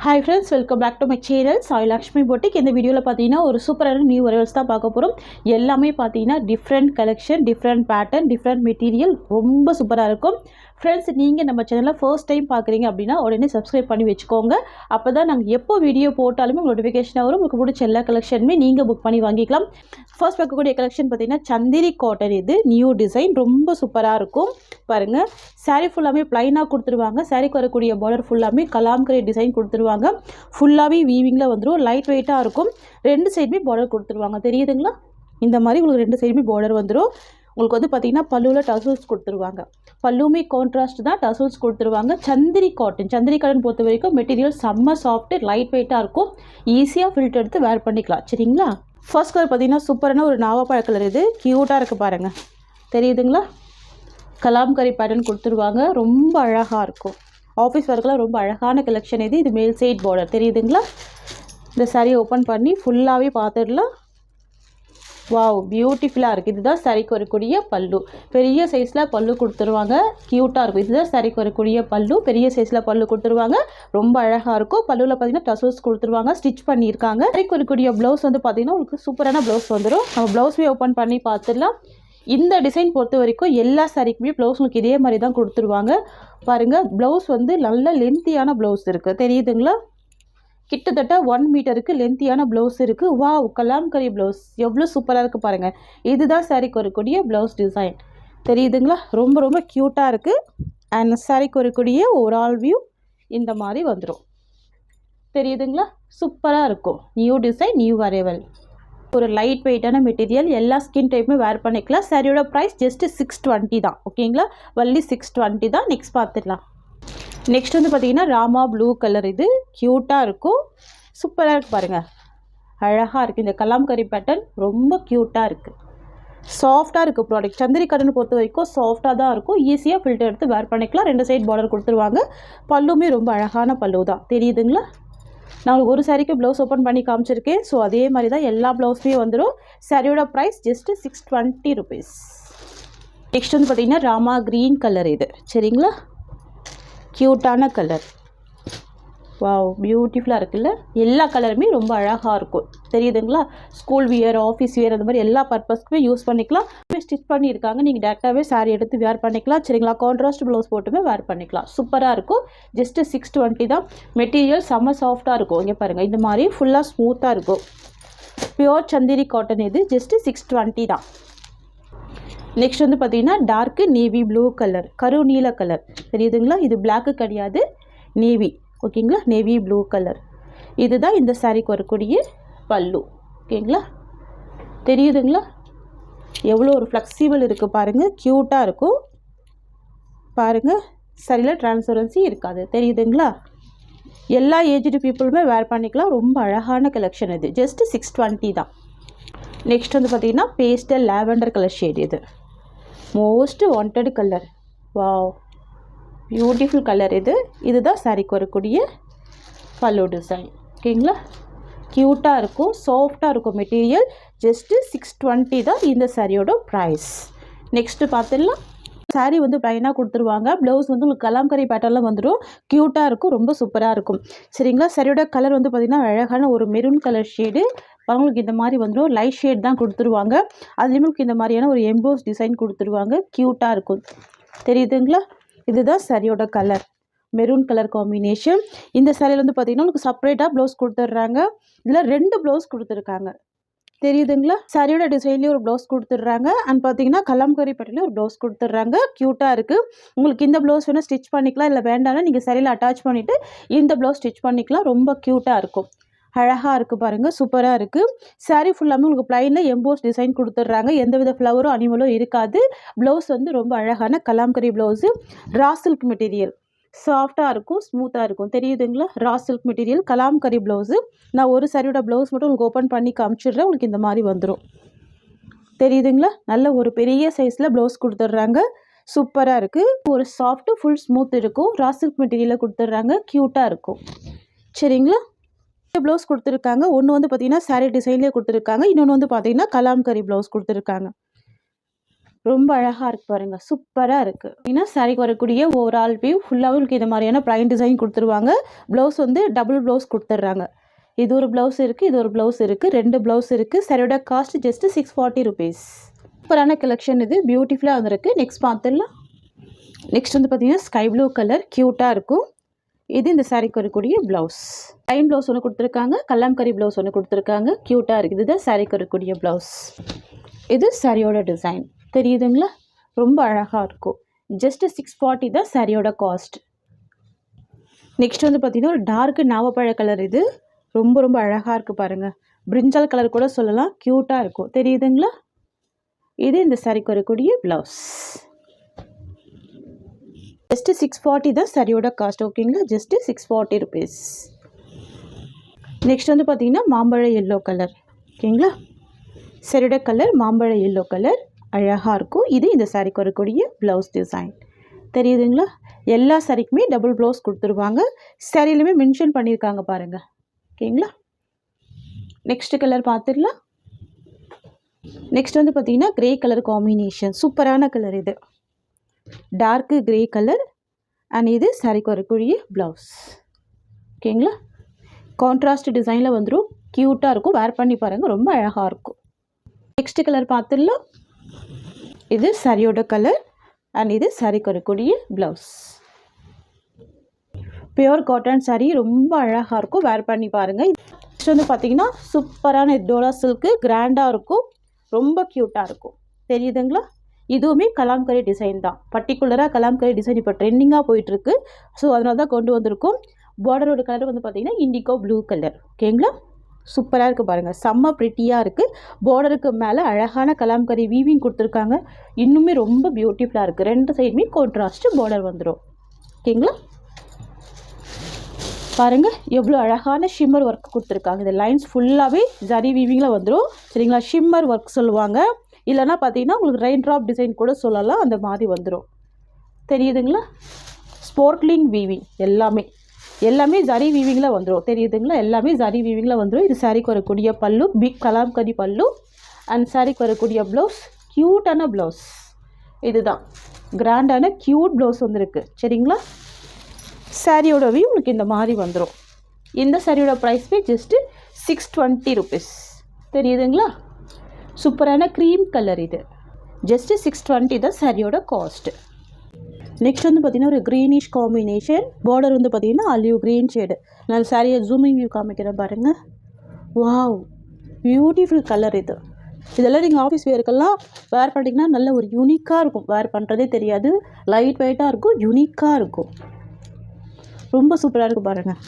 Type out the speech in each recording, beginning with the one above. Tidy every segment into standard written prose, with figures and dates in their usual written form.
Hi friends, welcome back to my channel Sai Lakshmi Boutique. இந்த வீடியோல பாத்தீங்கன்னா ஒரு சூப்பரான நியூ அரைவல்ஸ் தான் பார்க்க போறோம். எல்லாமே பாத்தீங்கன்னா different collection, different pattern, different material ரொம்ப சூப்பரா இருக்கும். फ्रेंड्स நீங்க நம்ம சேனலை ஃபர்ஸ்ட் டைம் பார்க்கறீங்க அப்படினா உடனே Subscribe பண்ணி வெச்சுக்கோங்க. அப்பதான் நாங்க எப்போ வீடியோ போட்டாலுமே நோட்டிஃபிகேஷன் வரும். உங்களுக்கு பிடிச்ச எல்லா கலெக்ஷனுமே நீங்க புக் பண்ணி வாங்கிக்கலாம். ஃபர்ஸ்ட் பார்க்கக்கூடிய கலெக்ஷன் பாத்தீங்கன்னா சந்திரி காட்டன். இது நியூ டிசைன் ரொம்ப சூப்பரா இருக்கும். பாருங்க saree ஃபுல்லாமே ப்ளைனா கொடுத்துருவாங்க. சாரிக்கு வரக்கூடிய border ஃபுல்லாமே கலாம்கரி டிசைன் கொடுத்துருவாங்க. ஃபுல்லாவே வீவிங்ல வந்துரும். லைட் வெயிட்டா இருக்கும். ரெண்டு சைடுமே border கொடுத்துருவாங்க. தெரியுதுங்களா? இந்த மாதிரி உங்களுக்கு ரெண்டு சைடுமே border வந்துரும். உங்களுக்கு வந்து பாத்தீங்கன்னா பல்லுல டசல்ஸ் கொடுத்துருவாங்க. பல்லுமே கான்ட்ராஸ்ட் தான், டசல்ஸ் கொடுத்துருவாங்க. சந்திரி காட்டன். சந்திரி காட்டன் பொறுத்த வரைக்கும் மெட்டீரியல் செம்ம சாஃப்ட், லைட் வெயிட்டா இருக்கும். ஈஸியா ஃபில்டர் எடுத்து வேர் பண்ணிக்கலாம். சரிங்களா? ஃபர்ஸ்ட் கலர் பாத்தீங்கன்னா சூப்பரான ஒரு நாவப்பழ கலர். இது கியூட்டா இருக்கு பாருங்க. தெரியுதுங்களா? கலாம்கரி பேட்டர்ன் கொடுத்துருவாங்க. ரொம்ப அழகா இருக்கும். ஆஃபீஸ் ஒர்க்லாம் ரொம்ப அழகான கலெக்ஷன் இது. இது மேல் சைட் border. தெரியுதுங்களா? இந்த saree ஓபன் பண்ணி ஃபுல்லாவே பார்த்துடலாம். வாவ், பியூட்டிஃபுல்லா இருக்கு. இதுதான் சாரிக்கு வரக்கூடிய பல்லு. பெரிய சைஸ்ல பல்லு கொடுத்துருவாங்க. கியூட்டா இருக்கும். இதுதான் சாரிக்கு வரக்கூடிய பல்லு. பெரிய சைஸ்ல பல்லு கொடுத்துருவாங்க. ரொம்ப அழகா இருக்கும். பல்லுல பாத்தீங்கன்னா டசல்ஸ் கொடுத்துருவாங்க. ஸ்டிச் பண்ணியிருக்காங்க. சாரிக்கு வரக்கூடிய ப்ளவுஸ் வந்து பாத்தீங்கன்னா உங்களுக்கு சூப்பரான ப்ளவுஸ் வந்துடும். நம்ம ப்ளவுஸ்மே ஓப்பன் பண்ணி பார்த்துடலாம். இந்த டிசைன் பொறுத்த வரைக்கும் எல்லா சாரிக்குமே ப்ளவுஸ் உங்களுக்கு இதே மாதிரி தான் கொடுத்துருவாங்க. பாருங்க ப்ளவுஸ் வந்து நல்ல லென்த்தியான ப்ளவுஸ் இருக்கு. தெரியுதுங்களா? கிட்டத்தட்ட 1 மீட்டருக்கு லென்த்தியான ப்ளவுஸ் இருக்கு. வாவ், கலாம்கரி ப்ளவுஸ் எவ்வளோ சூப்பராக இருக்குது பாருங்க. இதுதான் சாரிக்கு வரக்கூடிய ப்ளவுஸ் டிசைன். தெரியுதுங்களா? ரொம்ப ரொம்ப க்யூட்டாக இருக்குது. அண்ட் சாரிக்கு வரக்கூடிய ஓவரால் வியூ இந்த மாதிரி வந்துடும். தெரியுதுங்களா? சூப்பராக இருக்கும். New design, new arrival. ஒரு லைட் வெயிட்டான மெட்டீரியல். எல்லா ஸ்கின் டைப்புமே வேர் பண்ணிக்கலாம். சாரியோட ப்ரைஸ் ஜஸ்ட் 620 தான். ஓகேங்களா? வள்ளி 620 தான். நெக்ஸ்ட் பார்த்துடலாம். நெக்ஸ்ட் வந்து பார்த்தீங்கன்னா ராமா ப்ளூ கலர். இது க்யூட்டாக இருக்கும். சூப்பராக இருக்குது பாருங்கள். அழகாக இருக்குது. இந்த கலாம்கரி பேட்டர்ன் ரொம்ப க்யூட்டாக இருக்குது. சாஃப்டாக இருக்குது ப்ராடக்ட். சந்திரி காட்டன் பொறுத்த வரைக்கும் சாஃப்டாக தான் இருக்கும். ஈஸியாக ஃபில்டர் எடுத்து வேர் பண்ணிக்கலாம். ரெண்டு சைட் border கொடுத்துருவாங்க. பல்லுமே ரொம்ப அழகான பல்லு தான். தெரியுதுங்களா? நான் ஒரு சாரிக்கு ப்ளவுஸ் ஓப்பன் பண்ணி காமிச்சிருக்கேன். ஸோ அதே மாதிரி தான் எல்லா ப்ளவுஸுமே வந்துடும். சாரியோட ப்ரைஸ் ஜஸ்ட் 620 ருபீஸ். நெக்ஸ்ட் வந்து பார்த்தீங்கன்னா ராமா க்ரீன் கலர். இது சரிங்களா? க்யூட்டான கலர். வாவ், பியூட்டிஃபுல்லாக இருக்குல்ல? எல்லா கலருமே ரொம்ப அழகாக இருக்கும். தெரியுதுங்களா? ஸ்கூல் வியர், ஆஃபீஸ் வியர், அந்த மாதிரி எல்லா பர்பஸ்க்குமே யூஸ் பண்ணிக்கலாம். ஸ்டிச் பண்ணியிருக்காங்க. நீங்கள் டேரெக்டாகவே சாரி எடுத்து வேர் பண்ணிக்கலாம். சரிங்களா? கான்ட்ராஸ்ட் ப்ளவுஸ் போட்டுமே வேர் பண்ணிக்கலாம். சூப்பராக இருக்கும். ஜஸ்ட் 620 தான். மெட்டீரியல் செம்ம சாஃப்டாக இருக்கும். இங்கே பாருங்கள், இந்த மாதிரி ஃபுல்லாக ஸ்மூத்தாக இருக்கும். Pure Chanderi cotton. இது ஜஸ்ட் 620 தான். நெக்ஸ்ட் வந்து பார்த்தீங்கன்னா டார்க்கு நேவி ப்ளூ கலர், கரு நீல கலர். தெரியுதுங்களா? இது பிளாக்கு கிடையாது, நேவி. ஓகேங்களா? Navy blue colour. இதுதான் இந்த சாரிக்கு வரக்கூடிய பல்லு. ஓகேங்களா? தெரியுதுங்களா? எவ்வளோ ஒரு ஃப்ளெக்சிபிள் இருக்குது பாருங்கள். க்யூட்டாக இருக்கும் பாருங்கள். சரியில் டிரான்ஸ்பரன்சி இருக்காது. தெரியுதுங்களா? எல்லா ஏஜ்டு பீப்புளுமே வேர் பண்ணிக்கலாம். ரொம்ப அழகான கலெக்ஷன் இது. ஜஸ்ட் 620 தான். நெக்ஸ்ட் வந்து பார்த்தீங்கன்னா பேஸ்டல் லாவெண்டர் கலர் ஷேட். இது most wanted colour. Wow, beautiful colour. இதுதான் சாரிக்கு வரக்கூடிய பல்லு டிசைன். ஓகேங்களா? க்யூட்டாக இருக்கும். சாஃப்டாக இருக்கும் மெட்டீரியல். ஜஸ்ட்டு 620 தான் இந்த சாரியோட ப்ரைஸ். நெக்ஸ்ட்டு பார்த்துடலாம். சாரீ வந்து ப்ளைனாக கொடுத்துருவாங்க. ப்ளவுஸ் வந்து உங்களுக்கு கலாம்கரி பேட்டர்னில் வந்துடும். க்யூட்டாக இருக்கும். ரொம்ப சூப்பராக இருக்கும். சரிங்களா? சாரியோட கலர் வந்து பார்த்திங்கன்னா அழகான ஒரு மெரூன் கலர் ஷேடு. அவங்களுக்கு இந்த மாதிரி வந்துடும். லைட் ஷேட் தான் கொடுத்துருவாங்க. அதுலேயும் உங்களுக்கு இந்த மாதிரியான ஒரு எம்போஸ் டிசைன் கொடுத்துருவாங்க. க்யூட்டாக இருக்கும். தெரியுதுங்களா? இதுதான் சாரியோட கலர். Maroon colour combination. இந்த சாரியில் வந்து பார்த்திங்கன்னா உங்களுக்கு செப்பரேட்டாக ப்ளவுஸ் கொடுத்துட்றாங்க. இதில் 2 ப்ளவுஸ் கொடுத்துருக்காங்க. தெரியுதுங்களா? சாரியோட டிசைன்லேயே ஒரு ப்ளவுஸ் கொடுத்துட்றாங்க. அண்ட் பார்த்தீங்கன்னா கலாம்கரி பேட்டர்ன்லேயே ஒரு ப்ளவுஸ் கொடுத்துட்றாங்க. க்யூட்டாக இருக்குது. உங்களுக்கு இந்த ப்ளவுஸ் வேணால் ஸ்டிச் பண்ணிக்கலாம். இல்லை வேண்டாம்னா நீங்கள் சாரியில் அட்டாச் பண்ணிவிட்டு இந்த ப்ளவுஸ் ஸ்டிச் பண்ணிக்கலாம். ரொம்ப க்யூட்டாக இருக்கும். அழகாக இருக்குது பாருங்கள். சூப்பராக இருக்குது. சாரீ ஃபுல்லாமே உங்களுக்கு ப்ளைனில் எம்போஸ் டிசைன் கொடுத்துட்றாங்க. எந்தவித ஃப்ளவரும் அனிமலும் இருக்காது. ப்ளவுஸ் வந்து ரொம்ப அழகான Kalamkari blouse. Raw silk material. சாஃப்டாக இருக்கும், ஸ்மூத்தாக இருக்கும். தெரியுதுங்களா? Raw silk material, Kalamkari blouse. நான் ஒரு சாரியோட ப்ளவுஸ் மட்டும் உங்களுக்கு ஓப்பன் பண்ணி காமிச்சிடுறேன். உங்களுக்கு இந்த மாதிரி வந்துடும். தெரியுதுங்களா? நல்ல ஒரு பெரிய சைஸில் ப்ளவுஸ் கொடுத்துட்றாங்க. சூப்பராக இருக்குது. ஒரு சாஃப்ட்டு ஃபுல் ஸ்மூத் இருக்கும். ரா சில்க் மெட்டீரியலில் கொடுத்துட்றாங்க. க்யூட்டாக இருக்கும். சரிங்களா? ப்ளவுஸ் கொடுத்துருக்காங்க. ஒன்று வந்து பார்த்தீங்கன்னா சாரீ டிசைன்லேயே கொடுத்துருக்காங்க. இன்னொன்று வந்து பார்த்தீங்கன்னா கலாம்கரி ப்ளவுஸ் கொடுத்துருக்காங்க. ரொம்ப அழகாக இருக்குது பாருங்கள், சூப்பராக இருக்குது. ஏன்னா சாரிக்கு வரக்கூடிய ஓவரால் வியூ ஃபுல்லாகவே உங்களுக்கு இந்த மாதிரியான ப்ளைன் டிசைன் கொடுத்துருவாங்க. ப்ளவுஸ் வந்து டபுள் ப்ளவுஸ் கொடுத்துட்றாங்க. இது ஒரு ப்ளவுஸ் இருக்குது, இது ஒரு ப்ளவுஸ் இருக்குது, 2 ப்ளவுஸ் இருக்குது. சாரியோட காஸ்ட் ஜஸ்ட் 640 ருபீஸ். சூப்பரான கலெக்ஷன் இது, பியூட்டிஃபுல்லாக வந்துருக்கு. நெக்ஸ்ட் பார்த்துடலாம். நெக்ஸ்ட் வந்து பார்த்தீங்கன்னா ஸ்கை ப்ளூ கலர் க்யூட்டாக இருக்கும். இது இந்த சாரிக்கு வரக்கூடிய ப்ளவுஸ். லைன் ப்ளவுஸ் ஒன்று கொடுத்துருக்காங்க, கல்லாம்கரி ப்ளவுஸ் ஒன்று கொடுத்துருக்காங்க. க்யூட்டாக இருக்குது. இதுதான் சாரிக்கு வரக்கூடிய ப்ளவுஸ். இது சாரியோட டிசைன் தெரியுதுங்களா, ரொம்ப அழகாக இருக்கும். ஜஸ்ட் 640 தான் சாரியோட காஸ்ட். நெக்ஸ்ட் வந்து பார்த்திங்கன்னா ஒரு டார்க்கு நாவப்பழ கலர். இது ரொம்ப ரொம்ப அழகாக இருக்குது பாருங்கள். பிரிஞ்சால் கலர் கூட சொல்லலாம், க்யூட்டாக இருக்கும். தெரியுதுங்களா, இது இந்த சாரிக்கு வரக்கூடிய ப்ளவுஸ். ஜஸ்ட் 640 தான் சாரியோட காஸ்ட். ஓகேங்களா, ஜஸ்ட் 640 ருபீஸ். நெக்ஸ்ட் வந்து பார்த்திங்கன்னா மாம்பழ எல்லோ கலர். ஓகேங்களா, சாரியோட கலர் மாம்பழ எல்லோ கலர், அழகாக இருக்கும். இது இந்த சாரிக்கு வரக்கூடிய ப்ளவுஸ் டிசைன். தெரியுதுங்களா, எல்லா சாரிக்குமே டபுள் ப்ளவுஸ் கொடுத்துருவாங்க. சாரிலையுமே மென்ஷன் பண்ணியிருக்காங்க பாருங்கள். ஓகேங்களா, நெக்ஸ்ட் கலர் பார்த்துடலாம். நெக்ஸ்ட் வந்து பார்த்திங்கன்னா க்ரே கலர் காம்பினேஷன், சூப்பரான கலர். இது டார்க்கு க்ரே கலர் அண்ட் இது சாரிக்கு வரக்கூடிய ப்ளவுஸ். ஓகேங்களா, கான்ட்ராஸ்ட் டிசைனில் வந்துடும், க்யூட்டாக இருக்கும். வேர் பண்ணி பாருங்கள், ரொம்ப அழகாக இருக்கும். நெக்ஸ்ட் கலர் பார்த்துடலாம். இது சாரியோட கலர் அண்ட் இது சாரிக்கு வரக்கூடிய ப்ளவுஸ். பியோர் காட்டன் சாரீ, ரொம்ப அழகாக இருக்கும். வேர் பண்ணி பாருங்கள். நெக்ஸ்ட் வந்து பார்த்திங்கன்னா சூப்பரான டோலா சில்க்கு, கிராண்டாக இருக்கும், ரொம்ப க்யூட்டாக இருக்கும். தெரியுதுங்களா, இதுவுமே கலாம்கரி டிசைன் தான். பர்டிகுலராக கலாம்கரி டிசைன் இப்போ ட்ரெண்டிங்காக போயிட்டுருக்கு. ஸோ அதனால தான் கொண்டு வந்திருக்கோம். பார்டரோட கலர் வந்து பார்த்திங்கன்னா இண்டிகோ ப்ளூ கலர். ஓகேங்களா, சூப்பராக இருக்குது பாருங்கள், செம்ம ப்ரிட்டியாக இருக்குது. பார்டருக்கு மேலே அழகான கலாம்கரி வீவிங் கொடுத்துருக்காங்க. இன்னுமே ரொம்ப பியூட்டிஃபுல்லாக இருக்குது. 2 சைடுமே கான்ட்ராஸ்ட்டு பார்டர் வந்துடும். ஓகேங்களா, பாருங்கள் எவ்வளோ அழகான ஷிம்மர் ஒர்க் கொடுத்துருக்காங்க. இந்த லைன்ஸ் ஃபுல்லாகவே ஜரி வீவிங்கில் வந்துடும். சரிங்களா, ஷிம்மர் ஒர்க் சொல்லுவாங்க. இல்லைனா பார்த்தீங்கன்னா உங்களுக்கு ரெயின் ட்ராப் டிசைன் கூட சொல்லலாம், அந்த மாதிரி வந்துடும். தெரியுதுங்களா, ஸ்போர்ட்லிங் வீவிங் எல்லாமே ஜரி வீவிங்கில் வந்துடும். தெரியுதுங்களா, எல்லாமே ஜரி வீவிங்கில் வந்துடும். இது சாரிக்கு வரக்கூடிய பல்லு, பிக் கலாம்கரி பல்லு அண்ட் சாரிக்கு வரக்கூடிய ப்ளவுஸ், க்யூட்டான ப்ளவுஸ். இதுதான் கிராண்டான க்யூட் ப்ளவுஸ் வந்துருக்கு. சரிங்களா, சாரியோட வியூ உங்களுக்கு இந்த மாதிரி வந்துடும். இந்த சாரியோட ப்ரைஸ் பே ஜஸ்ட்டு 620 ருபீஸ். தெரியுதுங்களா, சூப்பரான க்ரீம் கலர். இது ஜஸ்ட்டு 620 தான் சாரியோட காஸ்ட்டு. நெக்ஸ்ட் வந்து பார்த்திங்கன்னா ஒரு க்ரீனிஷ் காம்பினேஷன். பார்டர் வந்து பார்த்திங்கன்னா ஆலிவ் க்ரீன் ஷேடு. நான் சாரியை ஜூமிங் வியூ காமிக்கிறேன் பாருங்கள். Wow, beautiful colour. இதெல்லாம் நீங்கள் ஆஃபீஸ் வேர்க்கெல்லாம் வேர் பண்ணிங்கன்னா நல்ல ஒரு யூனிக்காக இருக்கும். வேர் பண்ணுறதே தெரியாது, லைட் வெயிட்டாக இருக்கும், யூனிக்காக இருக்கும். ரொம்ப சூப்பராக இருக்கும் பாருங்கள்.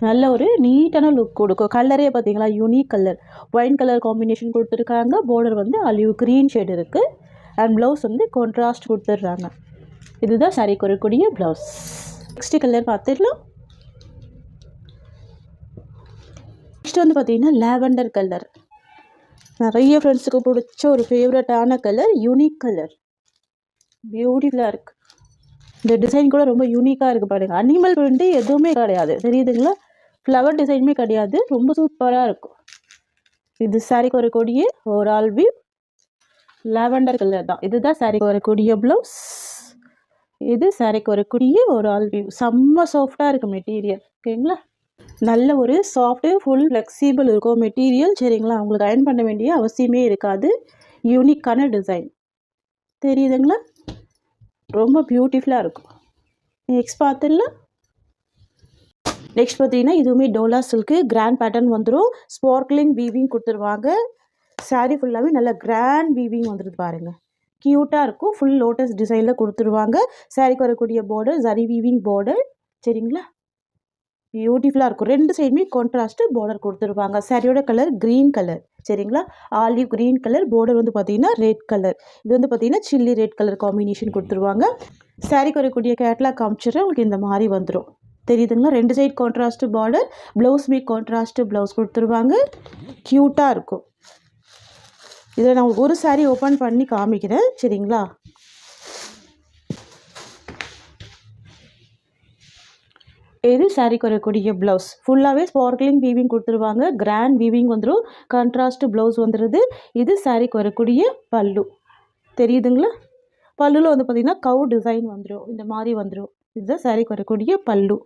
நல்ல ஒரு நீட்டான லுக் கொடுக்கும். கலரே பார்த்தீங்களா, unique colour. Wine colour combination கொடுத்துருக்காங்க. பார்டர் வந்து ஆலிவ் க்ரீன் ஷேடு இருக்குது அண்ட் ப்ளவுஸ் வந்து கான்ட்ராஸ்ட் கொடுத்துட்றாங்க. இதுதான் சாரிக்கு வரக்கூடிய ப்ளவுஸ். நெக்ஸ்ட் கலர் பார்த்துடலாம். நெக்ஸ்ட் வந்து பார்த்தீங்கன்னா லாவெண்டர் கலர். நிறைய ஃப்ரெண்ட்ஸுக்கு பிடிச்ச ஒரு ஃபேவரட்டான கலர், யூனிக் கலர், பியூட்டிஃபுல்லாக இருக்குது. இந்த டிசைன் கூட ரொம்ப யூனிக்காக இருக்குது பாருங்கள். அனிமல் பிரிண்ட்டு எதுவுமே கிடையாது. தெரியுதுங்களா, ஃப்ளவர் டிசைனுமே கிடையாது. ரொம்ப சூப்பராக இருக்கும். இது சாரிக்கு வரக்கூடிய ஓவரால் வியூ. லாவெண்டர் கலர் தான். இதுதான் சாரிக்கு வரக்கூடிய ப்ளவுஸ். இது சாரிக்கு வரக்கூடிய ஓவரால் வியூ. செம்ம சாஃப்டாக இருக்குது மெட்டீரியல். ஓகேங்களா, நல்ல ஒரு சாஃப்ட்டு ஃபுல் ஃப்ளெக்சிபிள் இருக்கும் மெட்டீரியல். சரிங்களா, உங்களுக்கு அயர்ன் பண்ண வேண்டிய அவசியமே இருக்காது. யூனிக்கான டிசைன். தெரியுதுங்களா, ரொம்ப பியூட்டிஃபுல்லாக இருக்கும். நெக்ஸ்ட் பார்த்துடலாம். நெக்ஸ்ட் பார்த்தீங்கன்னா இதுவுமே டோலா சில்க்கு, கிராண்ட் பேட்டர்ன் வந்துடும். ஸ்பார்க்லிங் வீவிங் கொடுத்துருவாங்க. சாரீ ஃபுல்லாகவே நல்லா கிராண்ட் வீவிங் வந்துடுது பாருங்கள், க்யூட்டாக இருக்கும். ஃபுல் லோட்டஸ் டிசைனில் கொடுத்துருவாங்க. சாரீக்கு வரக்கூடிய பார்டர் ஜரி வீவிங் பார்டர். சரிங்களா, பியூட்டிஃபுல்லாக இருக்கும். 2 சைடுமே கான்ட்ராஸ்ட்டு பார்டர் கொடுத்துருவாங்க. சாரியோட கலர் க்ரீன் கலர். சரிங்களா, ஆலிவ் க்ரீன் கலர். பார்டர் வந்து பார்த்திங்கன்னா ரெட் கலர். இது வந்து பார்த்திங்கன்னா சில்லி ரெட் கலர் காம்பினேஷன் கொடுத்துருவாங்க. சாரீக்கு வரக்கூடிய கேட்லாக் காமிச்சிடுறேன், உங்களுக்கு இந்த மாதிரி வந்துடும். தெரியுதுங்களா, 2 சைட் கான்ட்ராஸ்ட்டு பார்டர், ப்ளவுஸுமே கான்ட்ராஸ்ட்டு ப்ளவுஸ் கொடுத்துருவாங்க. க்யூட்டாக இருக்கும். இதில் நான் ஒரு சாரீ ஓப்பன் பண்ணி காமிக்கிறேன். சரிங்களா, இது சாரீக்கு வரக்கூடிய ப்ளவுஸ். ஃபுல்லாகவே ஸ்பார்க்லிங் வீவிங் கொடுத்துருவாங்க. கிராண்ட் வீவிங் வந்துடும். கான்ட்ராஸ்ட் ப்ளவுஸ் வந்துடுது. இது சாரீக்கு வரக்கூடிய பல்லு. தெரியுதுங்களா? பல்லுவில் வந்து பார்த்திங்கன்னா கவு டிசைன் வந்துடும், இந்த மாதிரி வந்துடும். இதுதான் சாரீக்கு வரக்கூடிய பல்லு.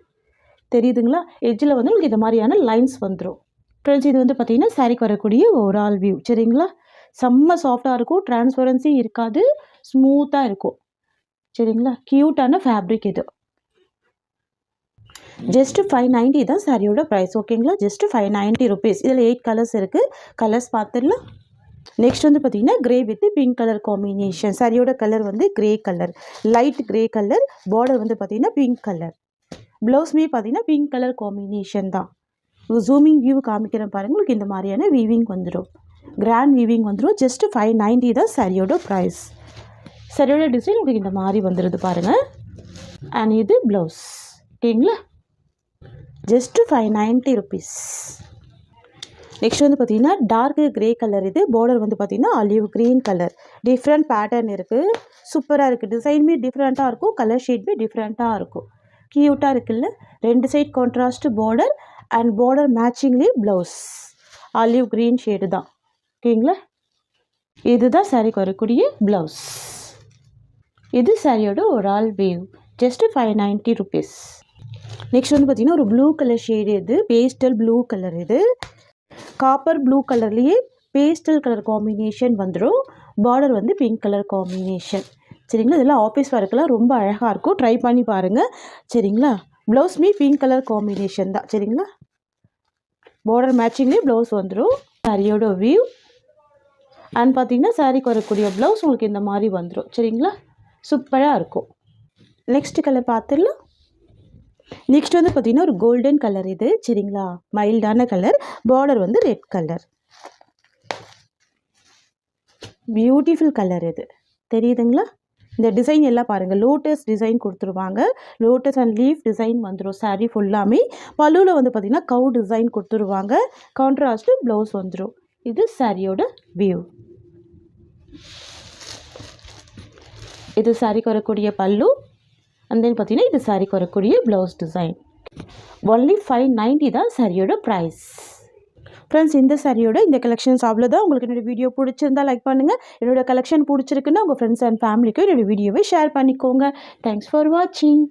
தெரியுதுங்களா? எட்ஜில் வந்து உங்களுக்கு இந்த மாதிரியான லைன்ஸ் வந்துடும். ஃப்ரெண்ட்ஸ், இது வந்து பார்த்திங்கன்னா சாரீக்கு வரக்கூடிய ஓவரால் வியூ. சரிங்களா? செம்ம சாஃப்டாக இருக்கும், டிரான்ஸ்பரன்சி இருக்காது, ஸ்மூத்தாக இருக்கும். சரிங்களா? க்யூட்டான ஃபேப்ரிக் இது. ஜஸ்ட் 590 தான் சாரியோட ப்ரைஸ். ஓகேங்களா? Just 590 rupees. இதில் 8 கலர்ஸ் இருக்குது. கலர்ஸ் பார்த்துடலாம். நெக்ஸ்ட் வந்து பார்த்திங்கன்னா grey with pink colour combination. சாரியோட கலர் வந்து grey colour, light grey colour. Border வந்து பார்த்திங்கன்னா பிங்க் கலர். ப்ளவுஸ்மே பார்த்திங்கன்னா பிங்க் கலர் காம்பினேஷன் தான். ஜூமிங் வியூ காமிக்கிறேன் பாருங்கள். உங்களுக்கு இந்த மாதிரியான வீவிங் வந்துடும், கிராண்ட் வீவிங் வந்துடும். ஜஸ்ட் 590 தான் சாரியோட ப்ரைஸ். சாரியோட டிசைன் உங்களுக்கு இந்த மாதிரி வந்துடுது பாருங்கள். அண்ட் இது ப்ளவுஸ். ஓகேங்களா? Just 590 rupees. நெக்ஸ்ட் வந்து பார்த்திங்கன்னா டார்க் கிரே கலர். இது பார்டர் வந்து பார்த்திங்கன்னா olive green colour. Different pattern இருக்குது, சூப்பராக இருக்குது. டிசைனுமே டிஃப்ரெண்ட்டாக இருக்கும், கலர் ஷேட்மே டிஃப்ரெண்ட்டாக இருக்கும். க்யூட்டாக இருக்குல்ல? 2 side contrast border and border மேட்சிங்லேயே ப்ளவுஸ் ஆலிவ் க்ரீன் ஷேடு தான். ஓகேங்களா? இதுதான் சாரிக்கு வரக்கூடிய ப்ளவுஸ். இது சாரியோட ஒரு all view. Just 590 rupees. Next வந்து பார்த்திங்கன்னா ஒரு ப்ளூ கலர் ஷேடு. இது பேஸ்டல் ப்ளூ கலர். இது காப்பர் ப்ளூ கலர்லேயே பேஸ்டல் கலர் காம்பினேஷன் வந்துடும். பார்டர் வந்து பிங்க் கலர் காம்பினேஷன். சரிங்களா? இதெல்லாம் ஆஃபீஸ் ஒர்க்கெலாம் ரொம்ப அழகாக இருக்கும், ட்ரை பண்ணி பாருங்கள். சரிங்களா? ப்ளவுஸ்மே பிங்க் கலர் காம்பினேஷன் தான். சரிங்களா? பார்டர் மேட்சிங்லேயே ப்ளவுஸ் வந்துடும். சாரியோட வியூ. அண்ட் பார்த்திங்கன்னா சாரிக்கு வரக்கூடிய ப்ளவுஸ் உங்களுக்கு இந்த மாதிரி வந்துடும். சரிங்களா? சூப்பராக இருக்கும். நெக்ஸ்ட் கலர் பார்த்துடலாம். நெக்ஸ்ட் வந்து பார்த்திங்கன்னா ஒரு கோல்டன் கலர். இது சரிங்களா? மைல்டான கலர். பார்டர் வந்து ரெட் கலர். பியூட்டிஃபுல் கலர் இது. தெரியுதுங்களா? இந்த டிசைன் எல்லாம் பாருங்கள், லோட்டஸ் டிசைன் கொடுத்துருவாங்க. லோட்டஸ் அண்ட் லீஃப் டிசைன் வந்துடும் சாரீ ஃபுல்லாமே. பல்லுவில் வந்து பார்த்திங்கன்னா கவு டிசைன் கொடுத்துருவாங்க. கான்ட்ராஸ்ட்டு ப்ளவுஸ் வந்துடும். இது சாரியோட வியூ. இது சாரிக்கு வரக்கூடிய பல்லு. அண்ட் தென் பார்த்தீங்கன்னா இது சாரிக்கு வரக்கூடிய ப்ளவுஸ் டிசைன். ஒன்லி 590 தான் சாரியோட ப்ரைஸ். ஃப்ரெண்ட்ஸ், இந்த சாரியோட இந்த கலெக்ஷன்ஸ் அவ்வளோதான். உங்களுக்கு என்னோடய வீடியோ பிடிச்சிருந்தா லைக் பண்ணுங்கள். என்னோடய கலெக்ஷன் பிடிச்சிருக்குன்னா உங்கள் ஃப்ரெண்ட்ஸ் அண்ட் ஃபேமிலிக்கும் என்னோடய வீடியோவை ஷேர் பண்ணிக்கோங்க. தேங்க்ஸ் ஃபார் வாட்சிங்.